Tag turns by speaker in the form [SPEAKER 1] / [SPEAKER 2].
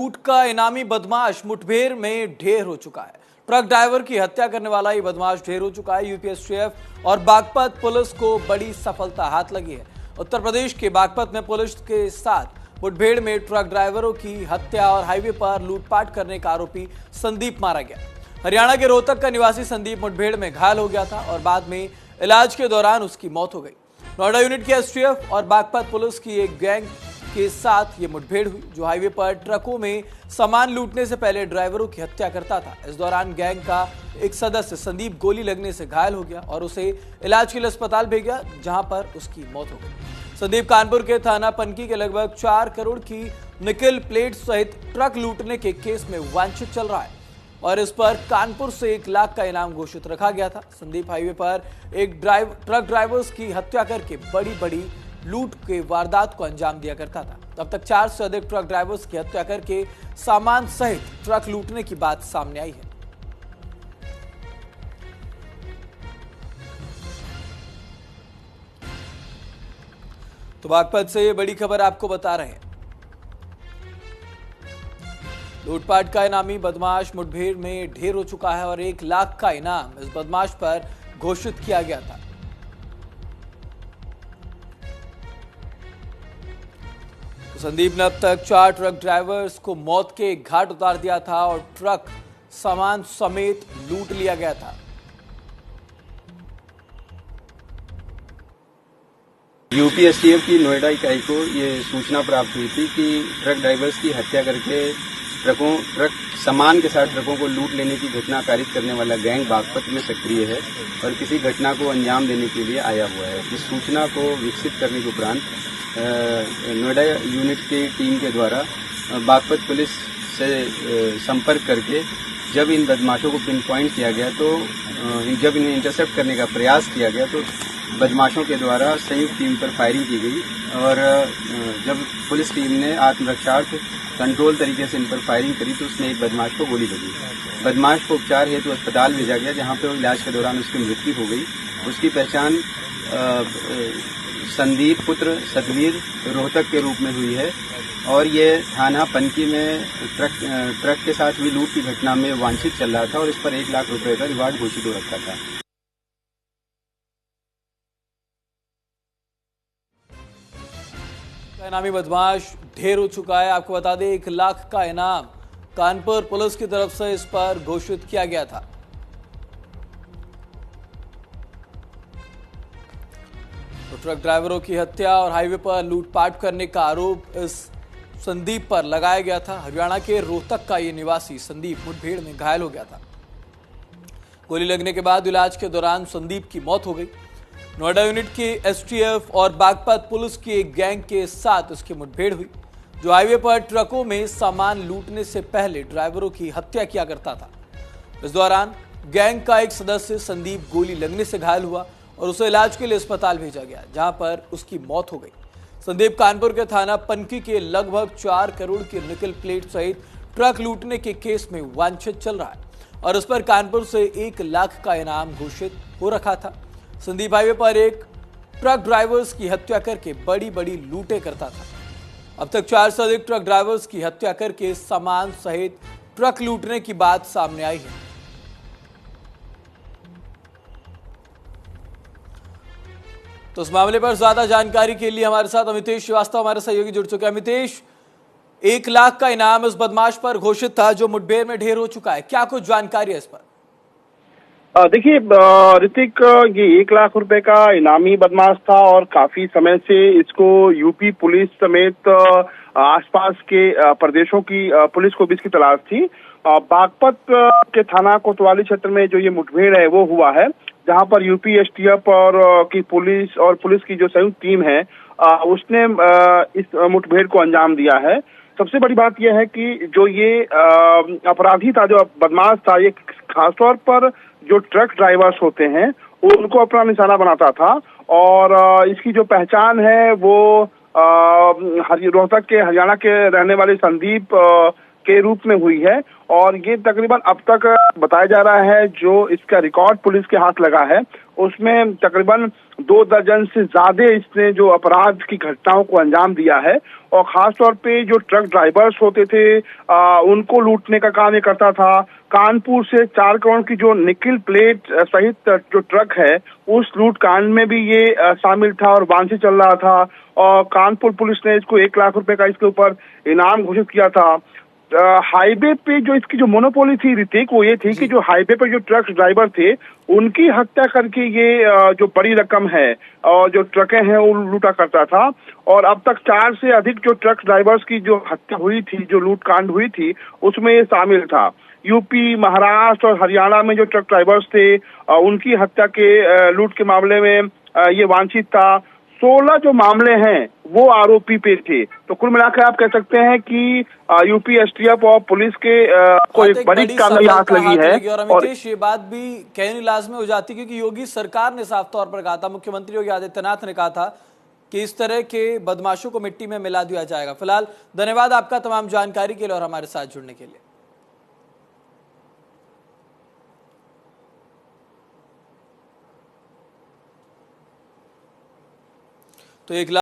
[SPEAKER 1] लूट का इनामी बदमाश मुठभेड़ में ढेर हो चुका है। ट्रक ड्राइवर की हत्या करने वाला ये बदमाश ढेर हो चुका है। यूपी एसटीएफ और बागपत पुलिस को बड़ी सफलता हाथ लगी है। उत्तर प्रदेश के बागपत में पुलिस के साथ मुठभेड़ में ट्रक ड्राइवरों की हत्या और हाईवे पर लूटपाट करने का आरोपी संदीप मारा गया। हरियाणा के रोहतक का निवासी संदीप मुठभेड़ में घायल हो गया था और बाद में इलाज के दौरान उसकी मौत हो गई। नोएडा यूनिट की एसटीएफ और बागपत पुलिस की एक गैंग के साथ ये मुठभेड़ हुई, जो हाईवे पर ट्रकों में सामान लूटने से पहले ड्राइवरों की हत्या करता था। इस दौरान गैंग का एक सदस्य संदीप गोली लगने से घायल हो गया और उसे इलाज के लिए अस्पताल भेजा, जहां पर उसकी मौत हो गई। संदीप कानपुर के थाना पनकी के लगभग 4 करोड़ की निकल प्लेट सहित ट्रक लूटने के केस में वांछित चल रहा है और इस पर कानपुर से 1 लाख का इनाम घोषित रखा गया था। संदीप हाईवे पर एक ट्रक ड्राइवर्स की हत्या करके बड़ी लूट के वारदात को अंजाम दिया करता था। अब तक 4 से अधिक ट्रक ड्राइवर्स की हत्या करके सामान सहित ट्रक लूटने की बात सामने आई है। तो बागपत से ये बड़ी खबर आपको बता रहे हैं। लूटपाट का इनामी बदमाश मुठभेड़ में ढेर हो चुका है और 1 लाख का इनाम इस बदमाश पर घोषित किया गया था। संदीप ने अब तक 4 ट्रक ड्राइवर्स को मौत के घाट उतार दिया था और ट्रक सामान समेत लूट लिया गया था।
[SPEAKER 2] यूपी एसटीएफ की नोएडा इकाई को ये सूचना प्राप्त हुई थी कि ट्रक ड्राइवर्स की हत्या करके ट्रक सामान के साथ ट्रकों को लूट लेने की घटना कारित करने वाला गैंग बागपत में सक्रिय है और किसी घटना को अंजाम देने के लिए आया हुआ है। इस सूचना को विकसित करने के उपरांत नोएडा यूनिट की टीम के द्वारा बागपत पुलिस से संपर्क करके जब इन बदमाशों को पिन पॉइंट किया गया तो जब इन्हें इंटरसेप्ट करने का प्रयास किया गया तो बदमाशों के द्वारा संयुक्त टीम पर फायरिंग की गई और जब पुलिस टीम ने आत्मरक्षार्थ कंट्रोल तरीके से इन पर फायरिंग करी तो उसमें एक बदमाश को गोली लगी। बदमाश को उपचार हेतु अस्पताल भेजा गया, जहां पे इलाज के दौरान उसकी मृत्यु हो गई। उसकी पहचान संदीप पुत्र सतवीर रोहतक के रूप में हुई है और ये थाना पनकी में ट्रक के साथ हुई लूट की घटना में वांछित चल रहा था और इस पर 1 लाख रुपए का रिवार्ड घोषित हो रखा था।
[SPEAKER 1] इनामी बदमाश ढेर हो चुका है। आपको बता दें 1 लाख का इनाम कानपुर पुलिस की तरफ से इस पर घोषित किया गया था। तो ट्रक ड्राइवरों की हत्या और हाईवे पर लूटपाट करने का आरोप इस संदीप पर लगाया गया था। हरियाणा के रोहतक का ये निवासी संदीप मुठभेड़ में घायल हो गया था। गोली लगने के बाद इलाज के दौरान संदीप की मौत हो गई। नोएडा यूनिट की एसटीएफ और बागपत पुलिस की एक गैंग के साथ उसकी मुठभेड़ हुई, जो हाईवे पर ट्रकों में सामान लूटने से पहले ड्राइवरों की हत्या किया करता था। इस दौरान गैंग का एक सदस्य संदीप गोली लगने से घायल हुआ और उसे इलाज के लिए अस्पताल भेजा गया, जहां पर उसकी मौत हो गई। संदीप कानपुर के थाना पनकी के लगभग 4 करोड़ की निकल प्लेट सहित ट्रक लूटने के केस में वांछित चल रहा है और उस पर कानपुर से 1 लाख का इनाम घोषित हो रखा था। संदीप हाईवे पर एक ट्रक ड्राइवर्स की हत्या करके बड़ी लूटें करता था। अब तक 4 से अधिक ट्रक ड्राइवर्स की हत्या करके सामान सहित ट्रक लूटने की बात सामने आई है। तो इस मामले पर ज्यादा जानकारी के लिए हमारे साथ अमितेश श्रीवास्तव हमारे सहयोगी जुड़ चुके हैं। अमितेश, 1 लाख का इनाम इस बदमाश पर घोषित था जो मुठभेड़ में ढेर हो चुका है, क्या कुछ जानकारी है इस पर?
[SPEAKER 3] देखिए ऋतिक, ये 1 लाख रुपए का इनामी बदमाश था और काफी समय से इसको यूपी पुलिस समेत आसपास के प्रदेशों की पुलिस को भी इसकी तलाश थी। बागपत के थाना कोतवाली क्षेत्र में जो ये मुठभेड़ है वो हुआ है, जहां पर यूपी एसटीएफ और की पुलिस की जो संयुक्त टीम है उसने इस मुठभेड़ को अंजाम दिया है। सबसे बड़ी बात यह है कि जो ये अपराधी था, जो बदमाश था, ये खासतौर पर जो ट्रक ड्राइवर्स होते हैं उनको अपना निशाना बनाता था और इसकी जो पहचान है वो रोहतक के हरियाणा के रहने वाले संदीप के रूप में हुई है और ये तकरीबन अब तक बताया जा रहा है जो इसका रिकॉर्ड पुलिस के हाथ लगा है उसमें तकरीबन 2 दर्जन से ज्यादा इसने जो अपराध की घटनाओं को अंजाम दिया है। और खासतौर पे जो ट्रक ड्राइवर्स होते थे उनको लूटने का काम ये करता था। कानपुर से 4 करोड़ की जो निकिल प्लेट सहित जो ट्रक है उस लूट कांड में भी ये शामिल था और वांछित चल रहा था। और कानपुर पुलिस ने इसको 1 लाख रुपए का इसके ऊपर इनाम घोषित किया था। हाईवे पे जो इसकी जो मोनोपोली थी ऋतिक, वो ये थी कि जो हाईवे पे जो ट्रक ड्राइवर थे उनकी हत्या करके ये जो बड़ी रकम है और जो ट्रकें हैं वो लूटा करता था। और अब तक 4 से अधिक जो ट्रक ड्राइवर्स की जो हत्या हुई थी, जो लूट कांड हुई थी, उसमें ये शामिल था। यूपी, महाराष्ट्र और हरियाणा में जो ट्रक ड्राइवर्स थे उनकी हत्या के लूट के मामले में ये वांछित था। 16 जो मामले हैं वो आरोपी पे थे। तो कुल मिलाकर आप कह सकते हैं कि यूपी एसटीएफ और पुलिस के को एक बड़ी कामयाबी हाथ लगी है।
[SPEAKER 1] और अमितेश, ये बात भी कहनी लाजमी हो जाती है क्योंकि योगी सरकार ने साफ तौर पर कहा था, मुख्यमंत्री योगी आदित्यनाथ ने कहा था कि इस तरह के बदमाशों को मिट्टी में मिला दिया जाएगा। फिलहाल धन्यवाद आपका तमाम जानकारी के लिए और हमारे साथ जुड़ने के लिए। तो 1 लाख